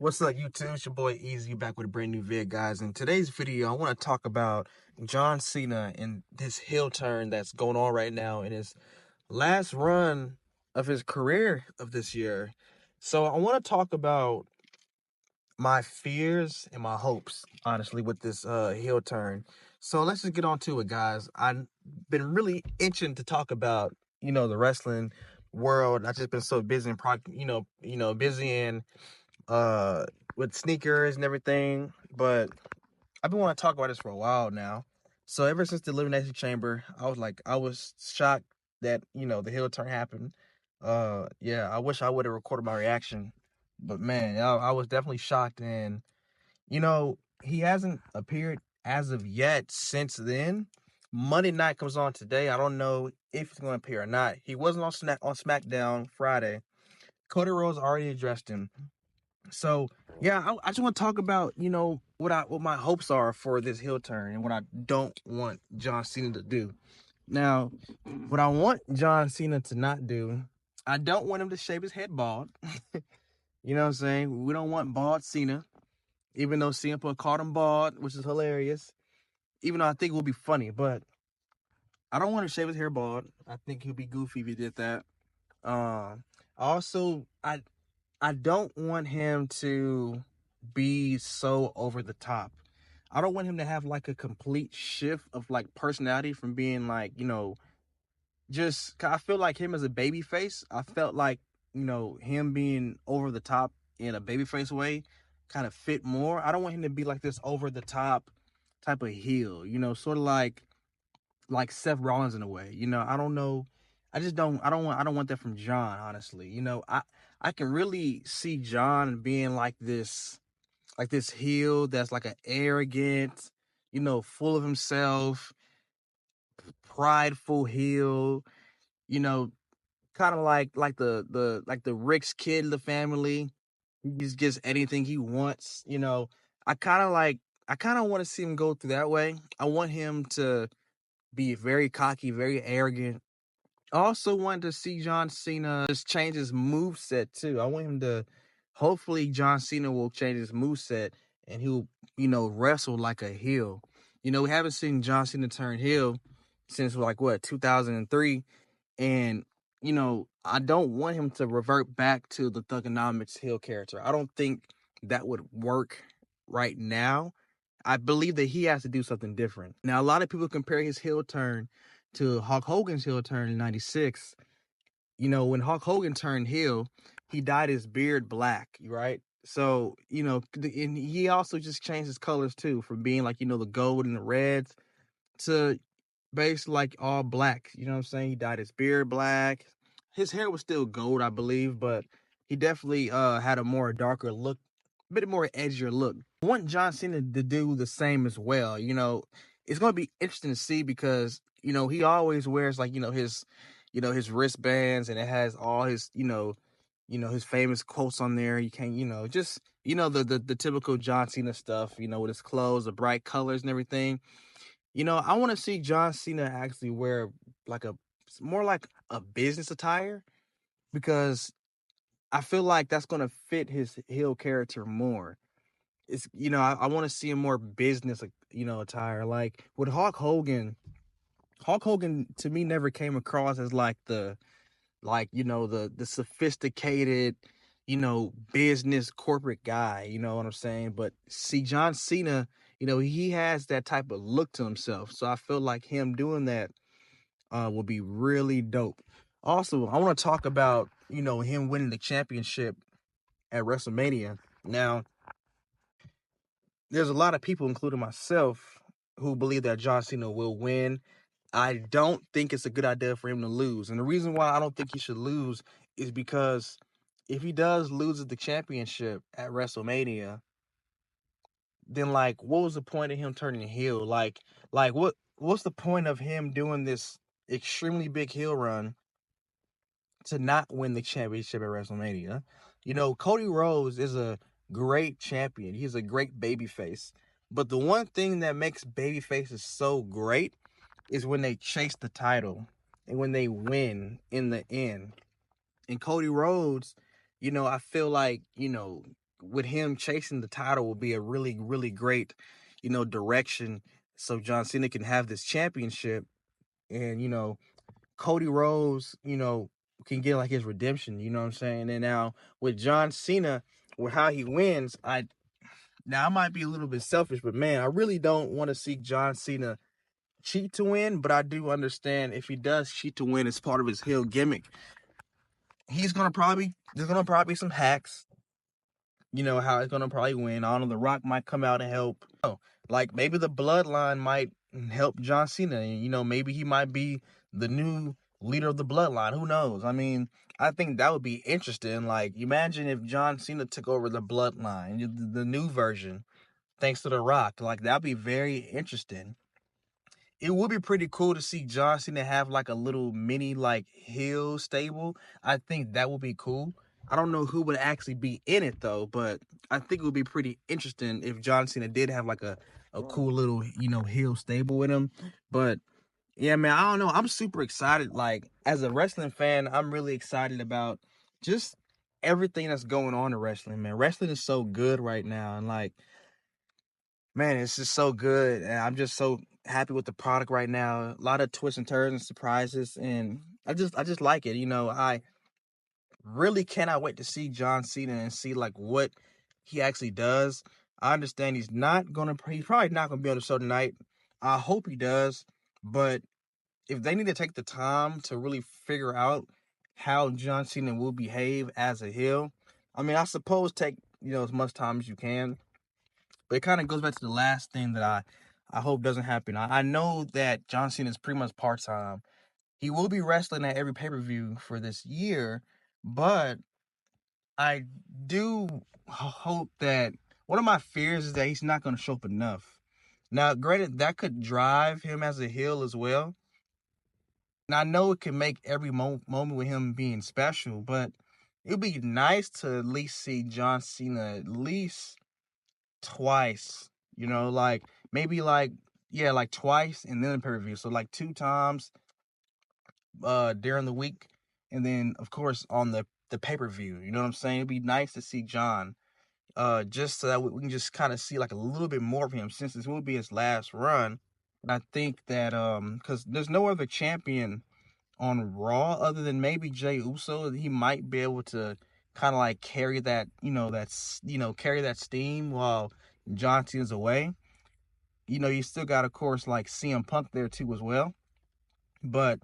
What's up, YouTube? It's your boy Easy back with a brand new vid, guys. In today's video, I want to talk about John Cena and this heel turn that's going on right now in his last run of his career of this year. So I want to talk about my fears and my hopes, honestly, with this heel turn. So let's just get on to it, guys. I've been really itching to talk about, the wrestling world. I've just been so busy and busy and with sneakers and everything, but I've been wanting to talk about this for a while now. So ever since the Elimination Chamber, I was shocked that, the heel turn happened. Yeah, I wish I would have recorded my reaction, but man, I was definitely shocked. And, he hasn't appeared as of yet since then. Monday night comes on today. I don't know if he's going to appear or not. He wasn't on SmackDown Friday. Cody Rhodes already addressed him. So yeah, I just want to talk about, what my hopes are for this heel turn and what I don't want John Cena to do. Now, what I want John Cena to not do, I don't want him to shave his head bald. You know what I'm saying? We don't want bald Cena, even though CM Punk called him bald, which is hilarious. Even though I think it would be funny, but I don't want to shave his hair bald. I think he'd be goofy if he did that. Also, I don't want him to be so over the top. I don't want him to have like a complete shift of like personality from being like, I feel like him as a baby face. I felt like, him being over the top in a baby face way kind of fit more. I don't want him to be like this over the top type of heel, sort of like Seth Rollins in a way. I don't know. I don't want that from John, honestly. I can really see John being like this heel that's like an arrogant, full of himself, prideful heel, you know, kind of like the rich kid of the family. He just gets anything he wants, I kind of want to see him go through that way. I want him to be very cocky, very arrogant. I also want to see John Cena just change his moveset too. I want him to, hopefully John Cena will change his moveset and he'll, wrestle like a heel. We haven't seen John Cena turn heel since 2003. And, I don't want him to revert back to the Thugonomics heel character. I don't think that would work right now. I believe that he has to do something different. Now, a lot of people compare his heel turn to Hulk Hogan's heel turn in '96. When Hulk Hogan turned heel, he dyed his beard black, right? So, and he also just changed his colors too, from being like, the gold and the reds to basically like all black. You know what I'm saying? He dyed his beard black. His hair was still gold, I believe, but he definitely had a more darker look, a bit more edgier look. I want John Cena to do the same as well. It's going to be interesting to see because, he always wears like, his wristbands, and it has all his, his famous quotes on there. You can't, just, the typical John Cena stuff, with his clothes, the bright colors and everything. I want to see John Cena actually wear like more like a business attire, because I feel like that's going to fit his heel character more. It's, I want to see a more business, attire. Like with Hulk Hogan to me never came across as like the sophisticated, business corporate guy, you know what I'm saying? But see, John Cena, he has that type of look to himself. So I feel like him doing that will be really dope. Also, I want to talk about, him winning the championship at WrestleMania. Now, there's a lot of people, including myself, who believe that John Cena will win. I don't think it's a good idea for him to lose. And the reason why I don't think he should lose is because if he does lose the championship at WrestleMania, then like what was the point of him turning heel? Like what's the point of him doing this extremely big heel run to not win the championship at WrestleMania? Cody Rhodes is a great champion. He's a great babyface. But the one thing that makes babyfaces so great is when they chase the title and when they win in the end. And Cody Rhodes, I feel like, with him chasing the title will be a really, really great, direction. So John Cena can have this championship, and Cody Rhodes, can get like his redemption. You know what I'm saying? And now with John Cena, with how he wins, I might be a little bit selfish, but man, I really don't want to see John Cena cheat to win. But I do understand if he does cheat to win as part of his heel gimmick, there's gonna probably be some hacks. You know how it's gonna probably win. I don't know. The Rock might come out and help. Like maybe the Bloodline might help John Cena. And, maybe he might be the new leader of the Bloodline. Who knows? I mean, I think that would be interesting. Like, imagine if John Cena took over the Bloodline, the new version, thanks to the Rock. Like, that'd be very interesting. It would be pretty cool to see John Cena have like a little mini like heel stable. I think that would be cool. I don't know who would actually be in it though, but I think it would be pretty interesting if John Cena did have like a cool little, heel stable with him. But yeah, man, I don't know. I'm super excited. Like, as a wrestling fan, I'm really excited about just everything that's going on in wrestling, man. Wrestling is so good right now. And like, man, it's just so good. And I'm just so happy with the product right now. A lot of twists and turns and surprises. And I just like it. I really cannot wait to see John Cena and see like what he actually does. I understand he's probably not gonna be on the show tonight. I hope he does. But if they need to take the time to really figure out how John Cena will behave as a heel, I mean, I suppose take, as much time as you can. But it kind of goes back to the last thing that I hope doesn't happen. I know that John Cena is pretty much part-time. He will be wrestling at every pay-per-view for this year, but I do hope that one of my fears is that he's not going to show up enough. Now, granted, that could drive him as a heel as well. And I know it can make every moment with him being special, but it would be nice to at least see John Cena at least twice. Like maybe like like twice and then a pay-per-view. So like 2 times during the week, and then of course on the pay-per-view. You know what I'm saying? It'd be nice to see John. Just so that we can just kind of see like a little bit more of him, since this will be his last run. And I think that because there's no other champion on Raw other than maybe Jey Uso, he might be able to kind of like carry that, carry that steam while John Cena's away. You still got, of course, like CM Punk there too as well. But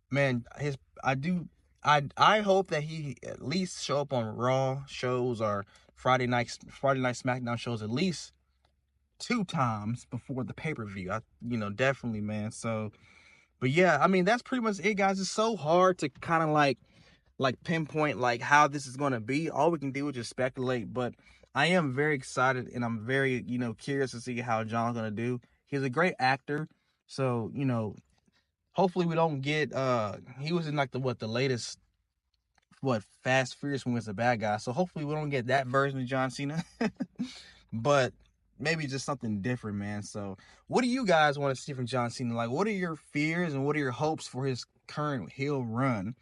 man, I hope that he at least show up on Raw shows or Friday night SmackDown shows at least 2 times before the pay-per-view. Definitely, man. So, but yeah, I mean, that's pretty much it, guys. It's so hard to kind of like pinpoint like how this is going to be. All we can do is just speculate, but I am very excited and I'm very, curious to see how John's going to do. He's a great actor. So, hopefully we don't get, he was in like the latest, Fast Furious when he was a bad guy. So hopefully we don't get that version of John Cena, but maybe just something different, man. So what do you guys want to see from John Cena? Like, what are your fears and what are your hopes for his current heel run?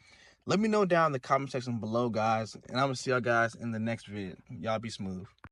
Let me know down in the comment section below, guys. And I'm going to see y'all guys in the next video. Y'all be smooth.